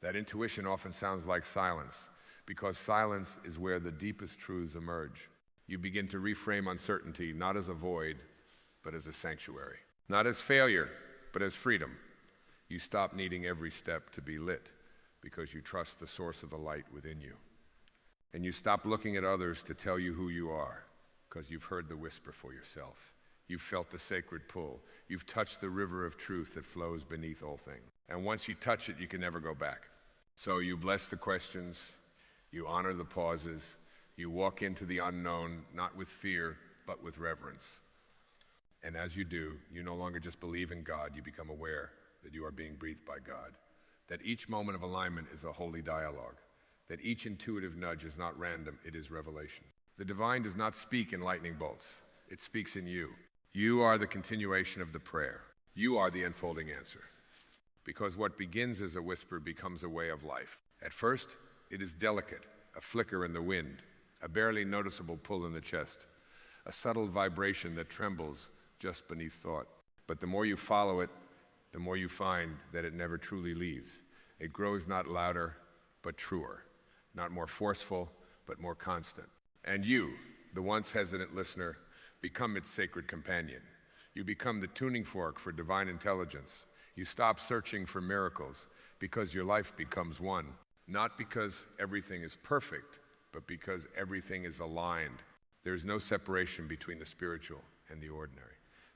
That intuition often sounds like silence, because silence is where the deepest truths emerge. You begin to reframe uncertainty not as a void, but as a sanctuary. Not as failure, but as freedom. You stop needing every step to be lit, because you trust the source of the light within you. And you stop looking at others to tell you who you are, because you've heard the whisper for yourself. You've felt the sacred pull. You've touched the river of truth that flows beneath all things. And once you touch it, you can never go back. So you bless the questions, you honor the pauses, you walk into the unknown, not with fear, but with reverence. And as you do, you no longer just believe in God, you become aware that you are being breathed by God. That each moment of alignment is a holy dialogue. That each intuitive nudge is not random, it is revelation. The divine does not speak in lightning bolts, it speaks in you. You are the continuation of the prayer. You are the unfolding answer. Because what begins as a whisper becomes a way of life. At first, it is delicate, a flicker in the wind, a barely noticeable pull in the chest, a subtle vibration that trembles just beneath thought. But the more you follow it, the more you find that it never truly leaves. It grows not louder, but truer, not more forceful, but more constant. And you, the once hesitant listener, become its sacred companion. You become the tuning fork for divine intelligence. You stop searching for miracles because your life becomes one, not because everything is perfect, but because everything is aligned. There is no separation between the spiritual and the ordinary.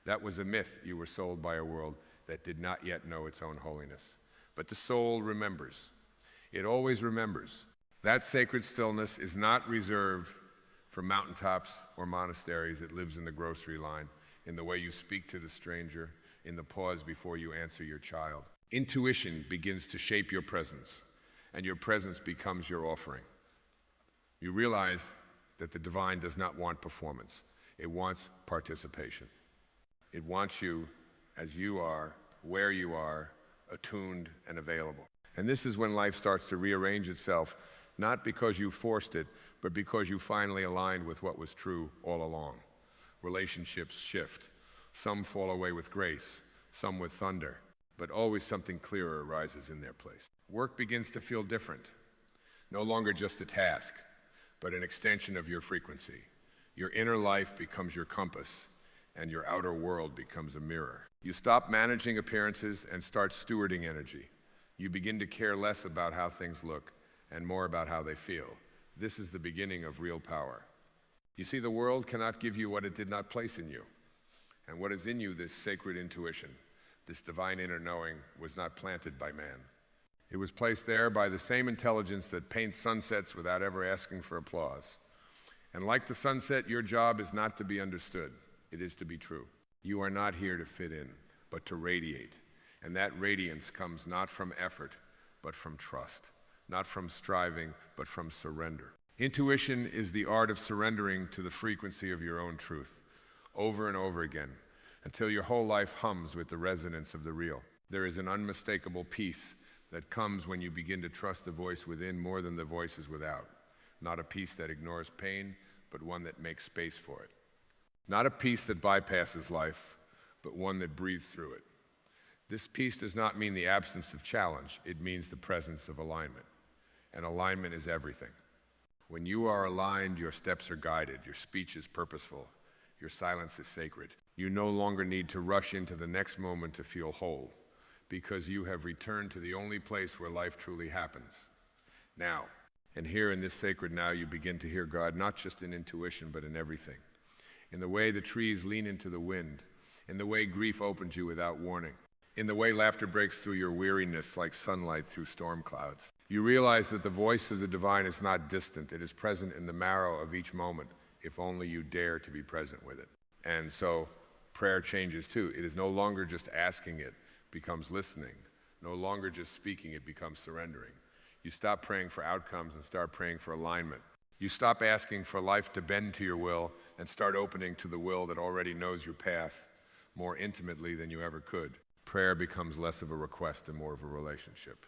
That was a myth you were sold by a world that did not yet know its own holiness. But the soul remembers. It always remembers. That sacred stillness is not reserved for mountaintops or monasteries. It lives in the grocery line, in the way you speak to the stranger, in the pause before you answer your child. Intuition begins to shape your presence, and your presence becomes your offering. You realize that the divine does not want performance. It wants participation. It wants you as you are, where you are, attuned and available. And this is when life starts to rearrange itself, not because you forced it, but because you finally aligned with what was true all along. Relationships shift. Some fall away with grace, some with thunder, but always something clearer arises in their place. Work begins to feel different. No longer just a task, but an extension of your frequency. Your inner life becomes your compass, and your outer world becomes a mirror. You stop managing appearances and start stewarding energy. You begin to care less about how things look and more about how they feel. This is the beginning of real power. You see, the world cannot give you what it did not place in you. And what is in you, this sacred intuition, this divine inner knowing, was not planted by man. It was placed there by the same intelligence that paints sunsets without ever asking for applause. And like the sunset, your job is not to be understood. It is to be true. You are not here to fit in, but to radiate. And that radiance comes not from effort, but from trust. Not from striving, but from surrender. Intuition is the art of surrendering to the frequency of your own truth, over and over again, until your whole life hums with the resonance of the real. There is an unmistakable peace that comes when you begin to trust the voice within more than the voices without. Not a peace that ignores pain, but one that makes space for it. Not a peace that bypasses life, but one that breathes through it. This peace does not mean the absence of challenge. It means the presence of alignment. And alignment is everything. When you are aligned, your steps are guided, your speech is purposeful, your silence is sacred. You no longer need to rush into the next moment to feel whole, because you have returned to the only place where life truly happens. Now, and here in this sacred now, you begin to hear God not just in intuition, but in everything. In the way the trees lean into the wind, in the way grief opens you without warning, in the way laughter breaks through your weariness like sunlight through storm clouds. You realize that the voice of the divine is not distant. It is present in the marrow of each moment, if only you dare to be present with it. And so prayer changes too. It is no longer just asking, it becomes listening. No longer just speaking, it becomes surrendering. You stop praying for outcomes and start praying for alignment. You stop asking for life to bend to your will and start opening to the will that already knows your path more intimately than you ever could. Prayer becomes less of a request and more of a relationship.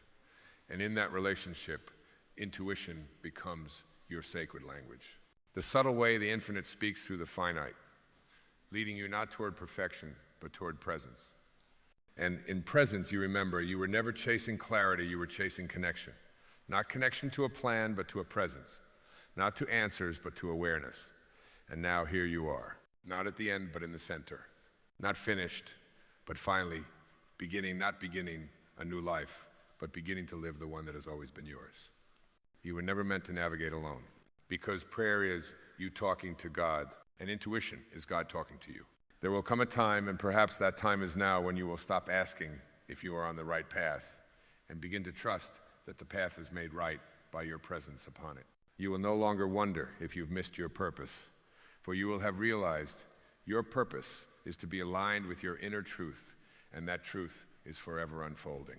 And in that relationship, intuition becomes your sacred language. The subtle way the infinite speaks through the finite, leading you not toward perfection, but toward presence. And in presence, you remember, you were never chasing clarity, you were chasing connection. Not connection to a plan, but to a presence. Not to answers, but to awareness. And now here you are, not at the end, but in the center. Not finished, but finally not beginning a new life, but beginning to live the one that has always been yours. You were never meant to navigate alone, because prayer is you talking to God, and intuition is God talking to you. There will come a time, and perhaps that time is now, when you will stop asking if you are on the right path and begin to trust that the path is made right by your presence upon it. You will no longer wonder if you've missed your purpose, for you will have realized your purpose is to be aligned with your inner truth, and that truth is forever unfolding.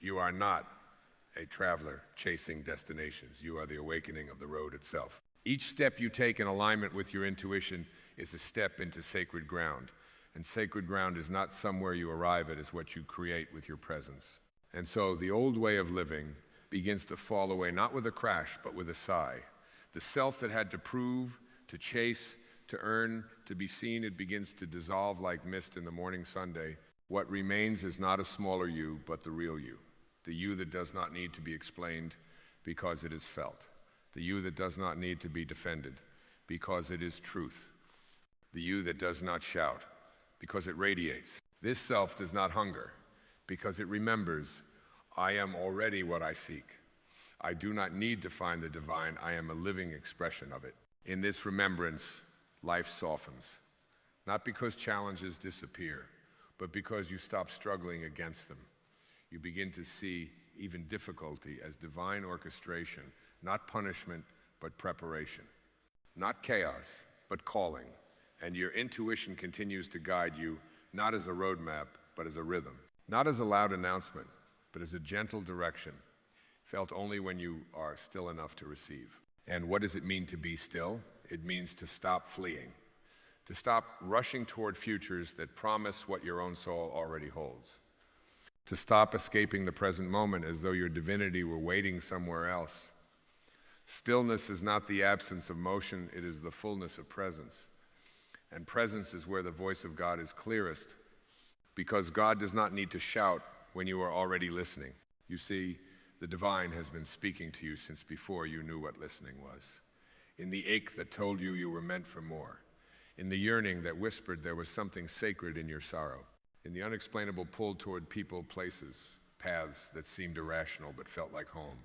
You are not a traveler chasing destinations. You are the awakening of the road itself. Each step you take in alignment with your intuition is a step into sacred ground. And sacred ground is not somewhere you arrive at, it's what you create with your presence. And so the old way of living begins to fall away, not with a crash, but with a sigh. The self that had to prove, to chase, to earn, to be seen, it begins to dissolve like mist in the morning Sunday. What remains is not a smaller you, but the real you. The you that does not need to be explained because it is felt. The you that does not need to be defended because it is truth. The you that does not shout because it radiates. This self does not hunger because it remembers, I am already what I seek. I do not need to find the divine. I am a living expression of it. In this remembrance, life softens. Not because challenges disappear, but because you stop struggling against them. You begin to see even difficulty, as divine orchestration, not punishment, but preparation. Not chaos, but calling. And your intuition continues to guide you, not as a roadmap, but as a rhythm. Not as a loud announcement, but as a gentle direction, felt only when you are still enough to receive. And what does it mean to be still? It means to stop fleeing, to stop rushing toward futures that promise what your own soul already holds, to stop escaping the present moment as though your divinity were waiting somewhere else. Stillness is not the absence of motion, it is the fullness of presence. And presence is where the voice of God is clearest, because God does not need to shout when you are already listening. You see, the divine has been speaking to you since before you knew what listening was. In the ache that told you you were meant for more. In the yearning that whispered there was something sacred in your sorrow. In the unexplainable pull toward people, places, paths that seemed irrational but felt like home.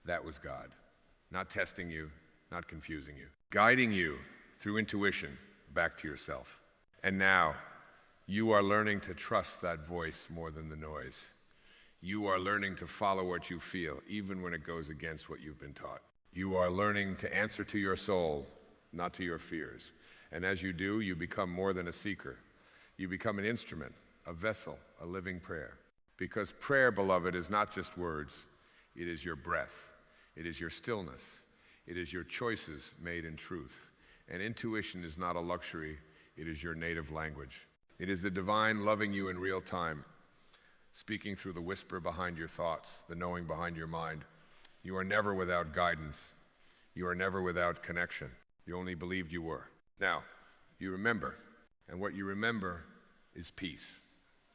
That was God. Not testing you, not confusing you. Guiding you through intuition back to yourself. And now, you are learning to trust that voice more than the noise. You are learning to follow what you feel, even when it goes against what you've been taught. You are learning to answer to your soul, not to your fears. And as you do, you become more than a seeker. You become an instrument, a vessel, a living prayer. Because prayer, beloved, is not just words. It is your breath. It is your stillness. It is your choices made in truth. And intuition is not a luxury. It is your native language. It is the divine loving you in real time, speaking through the whisper behind your thoughts, the knowing behind your mind. You are never without guidance. You are never without connection. You only believed you were. Now, you remember, and what you remember is peace.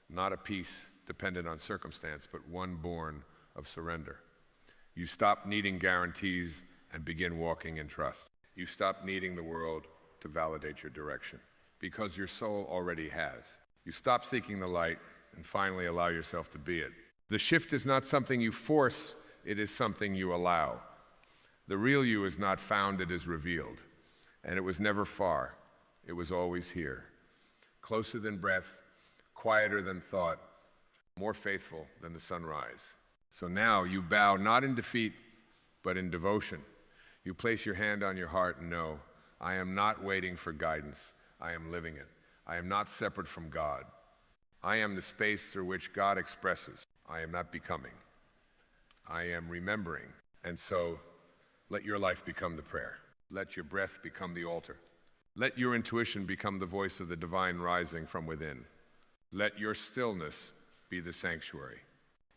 Not a peace dependent on circumstance, but one born of surrender. You stop needing guarantees and begin walking in trust. You stop needing the world to validate your direction, because your soul already has. You stop seeking the light and finally allow yourself to be it. The shift is not something you force, it is something you allow. The real you is not found, it is revealed. And it was never far, it was always here. Closer than breath, quieter than thought, more faithful than the sunrise. So now you bow not in defeat, but in devotion. You place your hand on your heart and know, I am not waiting for guidance, I am living it. I am not separate from God. I am the space through which God expresses. I am not becoming. I am remembering. And so, let your life become the prayer. Let your breath become the altar. Let your intuition become the voice of the divine rising from within. Let your stillness be the sanctuary.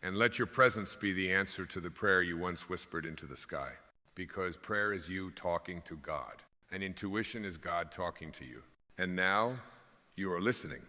And let your presence be the answer to the prayer you once whispered into the sky. Because prayer is you talking to God, and intuition is God talking to you. And now, you are listening.